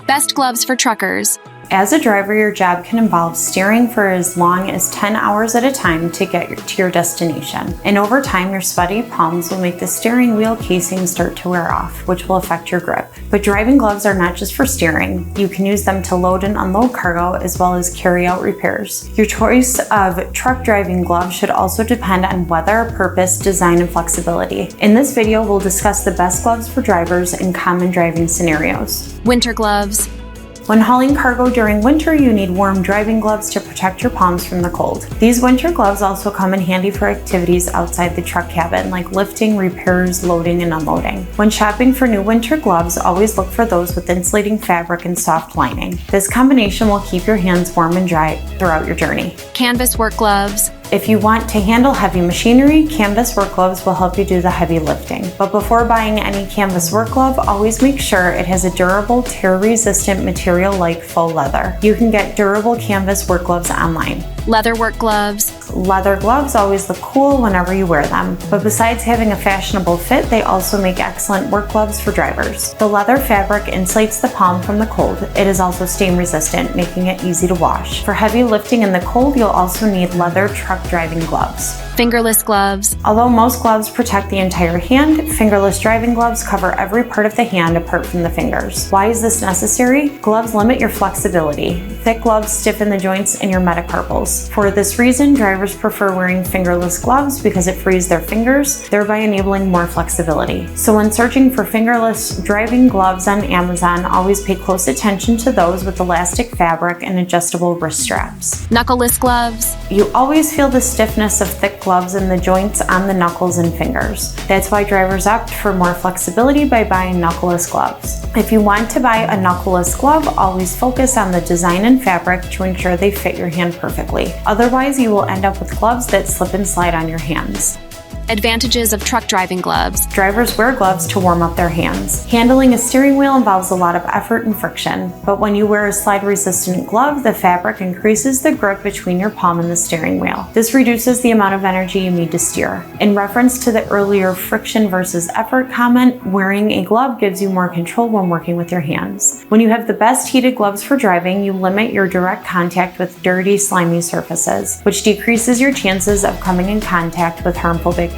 Best gloves for truckers. As a driver, your job can involve steering for as long as 10 hours at a time to get to your destination. And over time, your sweaty palms will make the steering wheel casing start to wear off, which will affect your grip. But driving gloves are not just for steering. You can use them to load and unload cargo as well as carry out repairs. Your choice of truck driving gloves should also depend on weather, purpose, design, and flexibility. In this video, we'll discuss the best gloves for drivers in common driving scenarios. Winter gloves. When hauling cargo during winter, you need warm driving gloves to protect your palms from the cold. These winter gloves also come in handy for activities outside the truck cabin, like lifting, repairs, loading, and unloading. When shopping for new winter gloves, always look for those with insulating fabric and soft lining. This combination will keep your hands warm and dry throughout your journey. Canvas work gloves. If you want to handle heavy machinery, canvas work gloves will help you do the heavy lifting. But before buying any canvas work glove, always make sure it has a durable, tear-resistant material like faux leather. You can get durable canvas work gloves online. Leather work gloves. Leather gloves always look cool whenever you wear them, but besides having a fashionable fit, they also make excellent work gloves for drivers. The leather fabric insulates the palm from the cold. It is also stain resistant, making it easy to wash. For heavy lifting in the cold, you'll also need leather truck driving gloves. Fingerless gloves. Although most gloves protect the entire hand, fingerless driving gloves cover every part of the hand apart from the fingers. Why is this necessary? Gloves limit your flexibility. Thick gloves stiffen the joints in your metacarpals. For this reason, drivers prefer wearing fingerless gloves because it frees their fingers, thereby enabling more flexibility. So when searching for fingerless driving gloves on Amazon, always pay close attention to those with elastic fabric and adjustable wrist straps. Knuckleless gloves. You always feel the stiffness of thick gloves in the joints on the knuckles and fingers. That's why drivers opt for more flexibility by buying knuckleless gloves. If you want to buy a knuckleless glove, always focus on the design and fabric to ensure they fit your hand perfectly. Otherwise, you will end up with gloves that slip and slide on your hands. Advantages of truck driving gloves. Drivers wear gloves to warm up their hands. Handling a steering wheel involves a lot of effort and friction, but when you wear a slide-resistant glove, the fabric increases the grip between your palm and the steering wheel. This reduces the amount of energy you need to steer. In reference to the earlier friction versus effort comment, wearing a glove gives you more control when working with your hands. When you have the best heated gloves for driving, you limit your direct contact with dirty, slimy surfaces, which decreases your chances of coming in contact with harmful bacteria.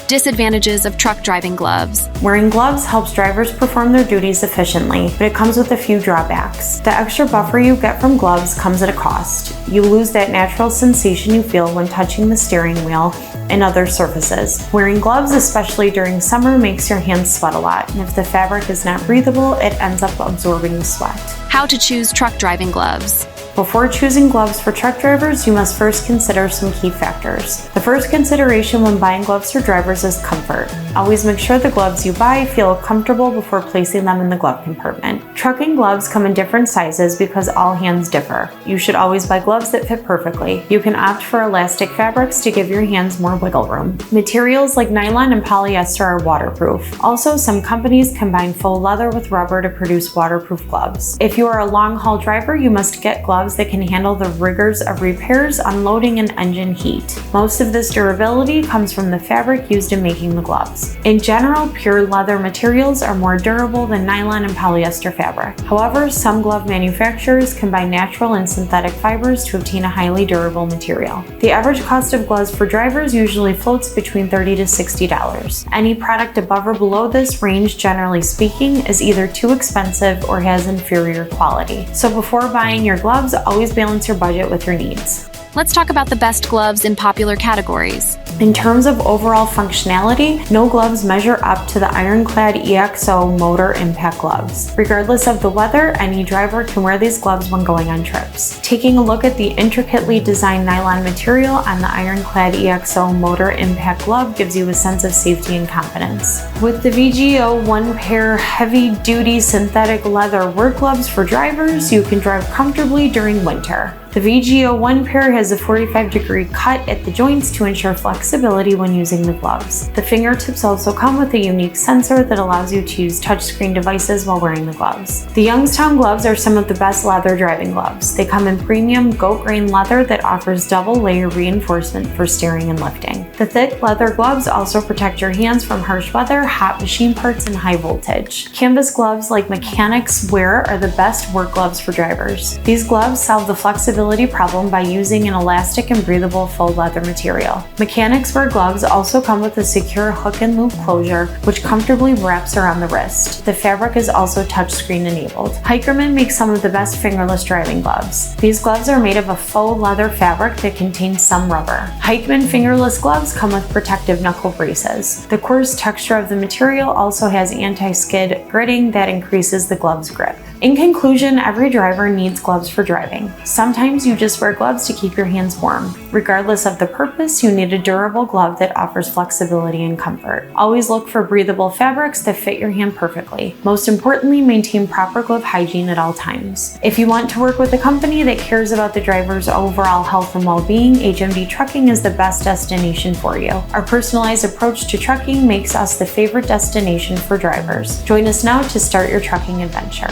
Disadvantages of truck driving gloves. Wearing gloves helps drivers perform their duties efficiently, but it comes with a few drawbacks. The extra buffer you get from gloves comes at a cost. You lose that natural sensation you feel when touching the steering wheel and other surfaces. Wearing gloves, especially during summer, makes your hands sweat a lot, and if the fabric is not breathable, it ends up absorbing the sweat. How to choose truck driving gloves. Before choosing gloves for truck drivers, you must first consider some key factors. The first consideration when buying gloves for drivers is comfort. Always make sure the gloves you buy feel comfortable before placing them in the glove compartment. Trucking gloves come in different sizes because all hands differ. You should always buy gloves that fit perfectly. You can opt for elastic fabrics to give your hands more wiggle room. Materials like nylon and polyester are waterproof. Also, some companies combine faux leather with rubber to produce waterproof gloves. If you are a long-haul driver, you must get gloves that can handle the rigors of repairs, unloading, and engine heat. Most of this durability comes from the fabric used in making the gloves. In general, pure leather materials are more durable than nylon and polyester fabric. However, some glove manufacturers combine natural and synthetic fibers to obtain a highly durable material. The average cost of gloves for drivers usually floats between $30 to $60. Any product above or below this range, generally speaking, is either too expensive or has inferior quality. So before buying your gloves, always balance your budget with your needs. Let's talk about the best gloves in popular categories. In terms of overall functionality, no gloves measure up to the ironclad EXO motor impact gloves. Regardless of the weather, any driver can wear these gloves when going on trips. Taking a look at the intricately designed nylon material on the ironclad EXO motor impact glove gives you a sense of safety and confidence. With the VGO one pair heavy-duty synthetic leather work gloves for drivers, you can drive comfortably during winter. The VGO1 pair has a 45-degree cut at the joints to ensure flexibility when using the gloves. The fingertips also come with a unique sensor that allows you to use touchscreen devices while wearing the gloves. The Youngstown gloves are some of the best leather driving gloves. They come in premium goat grain leather that offers double layer reinforcement for steering and lifting. The thick leather gloves also protect your hands from harsh weather, hot machine parts, and high voltage. Canvas gloves like mechanics wear are the best work gloves for drivers. These gloves solve the flexibility problem by using an elastic and breathable faux leather material. Mechanics wear gloves also come with a secure hook and loop closure, which comfortably wraps around the wrist. The fabric is also touchscreen enabled. Hikerman makes some of the best fingerless driving gloves. These gloves are made of a faux leather fabric that contains some rubber. Hikerman fingerless gloves come with protective knuckle braces. The coarse texture of the material also has anti-skid gritting that increases the glove's grip. In conclusion, every driver needs gloves for driving. Sometimes you just wear gloves to keep your hands warm. Regardless of the purpose, you need a durable glove that offers flexibility and comfort. Always look for breathable fabrics that fit your hand perfectly. Most importantly, maintain proper glove hygiene at all times. If you want to work with a company that cares about the driver's overall health and well-being, HMD Trucking is the best destination for you. Our personalized approach to trucking makes us the favorite destination for drivers. Join us now to start your trucking adventure.